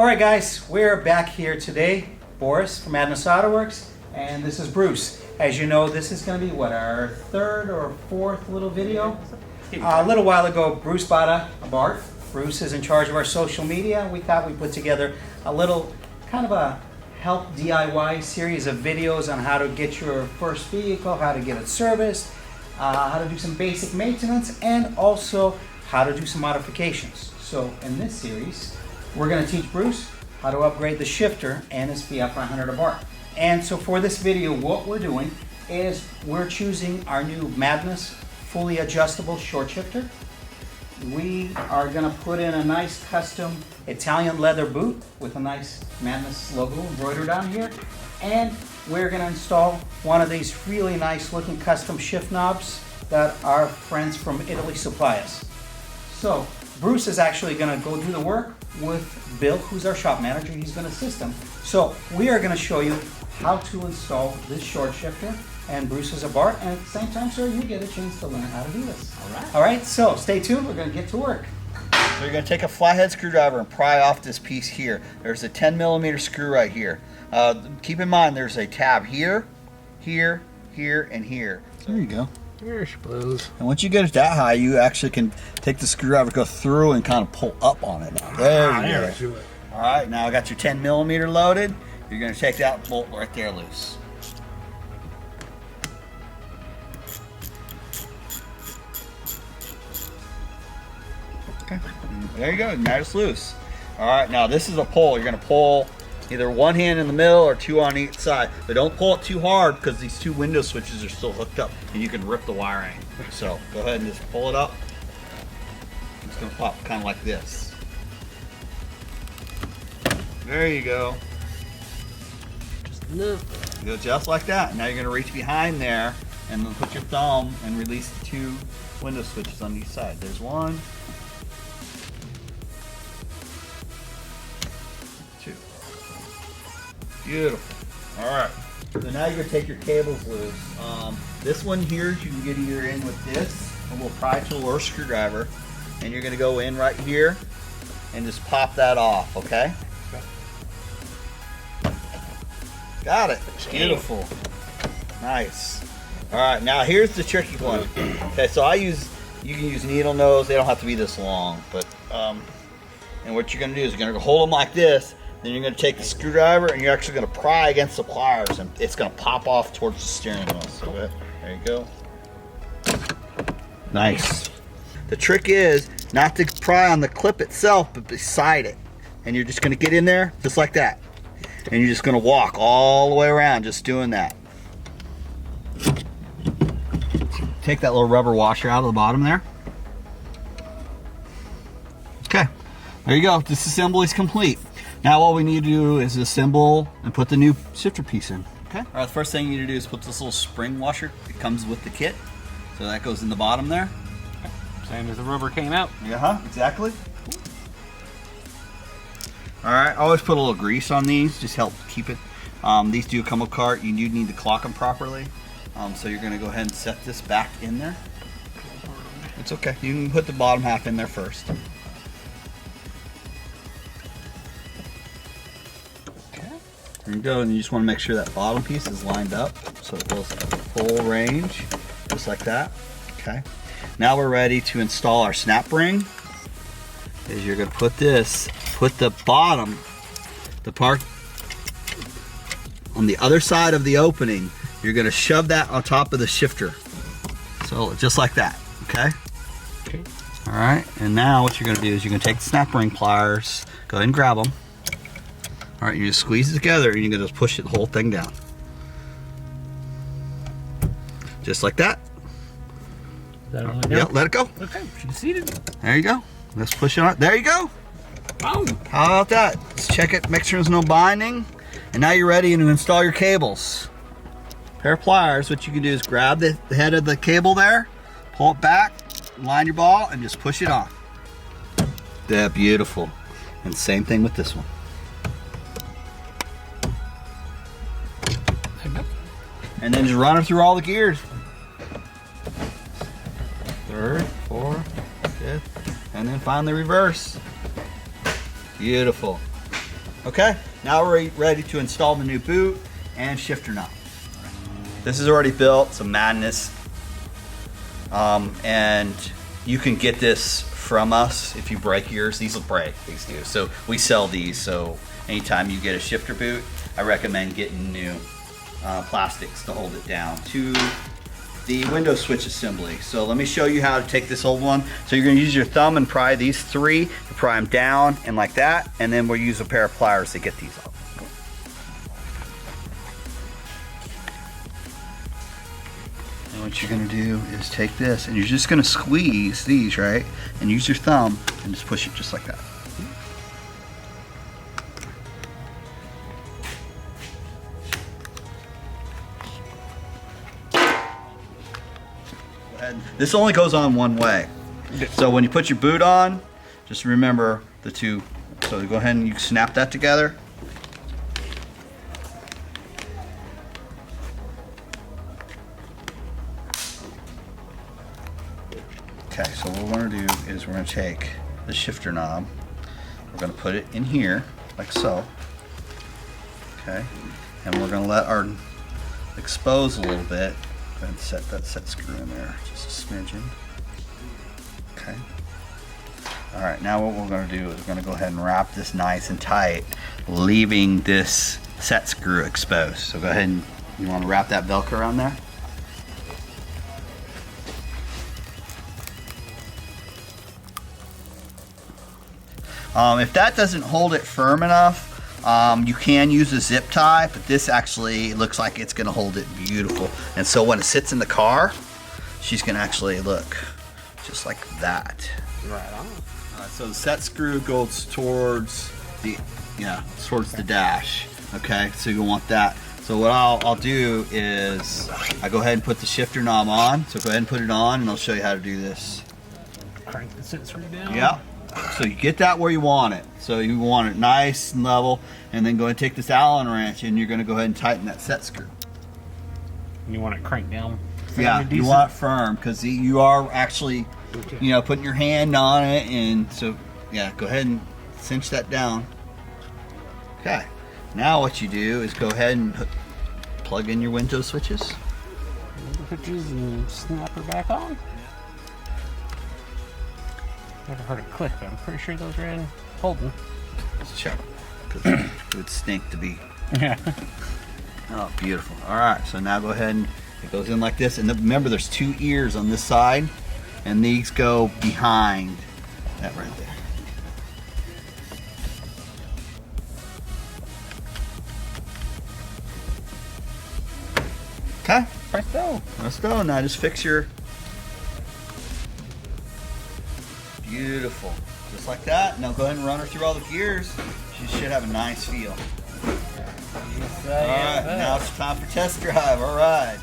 Alright guys, we're back here today. Boris from Autoworks, and this is Bruce. As you know, this is going to be what, our third or fourth little video? A little while ago, Bruce bought a ABARTH. Bruce is in charge of our social media. We thought we'd put together a little kind of a help DIY series of videos on how to get your first vehicle, how to get it serviced, how to do some basic maintenance, and also how to do some modifications. So in this series, we're going to teach Bruce how to upgrade the shifter and his FIAT 500 ABARTH. And so for this video, what we're doing is we're choosing our new Madness fully adjustable short shifter. We are going to put in a nice custom Italian leather boot with a nice Madness logo embroidered on here. And we're going to install one of these really nice looking custom shift knobs that our friends from Italy supply us. So Bruce is actually going to go do the work with Bill, who's our shop manager. He's going to assist him. So we are going to show you how to install this short shifter and Bruce's ABARTH, and at the same time, sir, you get a chance to learn how to do this. All right, so stay tuned. We're going to get to work. So you're going to take a flathead screwdriver and pry off this piece here. There's a 10mm screw right here. Keep in mind there's a tab here, here, here, and here. So there you go. There she blows. And once you get it that high, you actually can take the screwdriver, go through, and kind of pull up on it. Now. There you go. All right, now I got your 10mm loaded. You're going to take that bolt right there loose. Okay, there you go. Now it's loose. All right, now this is a pull. You're going to pull either one hand in the middle or two on each side, but don't pull it too hard because these two window switches are still hooked up and you can rip the wiring. So go ahead and just pull it up. It's going to pop kind of like this. There you go. Go just like that. Now you're going to reach behind there and then put your thumb and release the two window switches on each side. There's one, two. Beautiful. All right. So now you're going to take your cables loose. This one here, you can get either in with this, a little pry tool or screwdriver, and you're going to go in right here and just pop that off, okay? Got it. Beautiful. Nice. All right, now here's the tricky one. Okay, so you can use needle nose. They don't have to be this long, but and what you're going to do is you're going to hold them like this. Then you're going to take the screwdriver and you're actually going to pry against the pliers, and it's going to pop off towards the steering wheel. So there you go. Nice. The trick is not to pry on the clip itself, but beside it. And you're just going to get in there just like that. And you're just going to walk all the way around just doing that. Take that little rubber washer out of the bottom there. Okay, there you go. Disassembly is complete. Now all we need to do is assemble and put the new shifter piece in. Okay. All right, the first thing you need to do is put this little spring washer. It comes with the kit. So that goes in the bottom there. Same as the rubber came out. Yeah, exactly. All right, always put a little grease on these, just help keep it. These do come with cart. You do need to clock them properly. So you're gonna go ahead and set this back in there. It's okay, you can put the bottom half in there first. Okay. There you go, and you just wanna make sure that bottom piece is lined up so it goes full range, just like that. Okay. Now we're ready to install our snap ring. Is you're gonna put the bottom, the part on the other side of the opening, you're gonna shove that on top of the shifter. So just like that, okay? Okay. All right, and now what you're gonna do is you're gonna take the snap ring pliers, go ahead and grab them. All right, you just squeeze it together and you're gonna just push the whole thing down. Just like that. Yep, let it go. Okay, she's seated. There you go. Let's push it on. There you go. Boom. How about that? Let's check it, make sure there's no binding. And now you're ready to install your cables. Pair of pliers, what you can do is grab the head of the cable there, pull it back, line your ball, and just push it on. Yeah, beautiful. And same thing with this one. And then just run it through all the gears. Third, fourth, fifth, and then finally reverse. Beautiful. Okay, now we're ready to install the new boot and shifter knob. This is already built, some madness. And you can get this from us if you break yours. These will break, these do. So we sell these, so anytime you get a shifter boot, I recommend getting new plastics to hold it down to the window switch assembly. So let me show you how to take this old one. So you're gonna use your thumb and pry these three, to pry them down and like that, and then we'll use a pair of pliers to get these off. And what you're gonna do is take this and you're just gonna squeeze these, right? And use your thumb and just push it just like that. And this only goes on one way. So when you put your boot on, just remember the two. So go ahead and you snap that together. Okay, so what we're going to do is we're going to take the shifter knob, we're going to put it in here, like so, okay, and we're going to let our expose a little bit, and set that set screw in there, just a smidgen, okay. Alright, now what we're going to do is we're going to go ahead and wrap this nice and tight, leaving this set screw exposed. So go ahead and, you want to wrap that Velcro around there? If that doesn't hold it firm enough, you can use a zip tie, but this actually looks like it's going to hold it beautiful. And so when it sits in the car, she's going to actually look just like that. Right on. So the set screw goes towards the, towards the dash. Okay, so you want that. So what I'll do is I go ahead and put the shifter knob on. So go ahead and put it on, and I'll show you how to do this. Crank the set screw down. Yeah. So you get that where you want it. So you want it nice and level, and then go ahead and take this Allen wrench and you're going to go ahead and tighten that set screw. You want it cranked down? Yeah, you decent? want it firm because you are actually, putting your hand on it, and so yeah, go ahead and cinch that down. Okay. Now what you do is go ahead and plug in your window switches. Switches and snap her back on. Never heard it click, but I'm pretty sure those are in holding. Let's check, because it would stink to be. Yeah. Oh, beautiful. All right, so now go ahead and it goes in like this. And remember, there's two ears on this side, and these go behind that right there. Okay. Press go. Let's go. Now just fix your. Beautiful. Just like that. Now go ahead and run her through all the gears. She should have a nice feel. Alright, now it's time for test drive. Alright.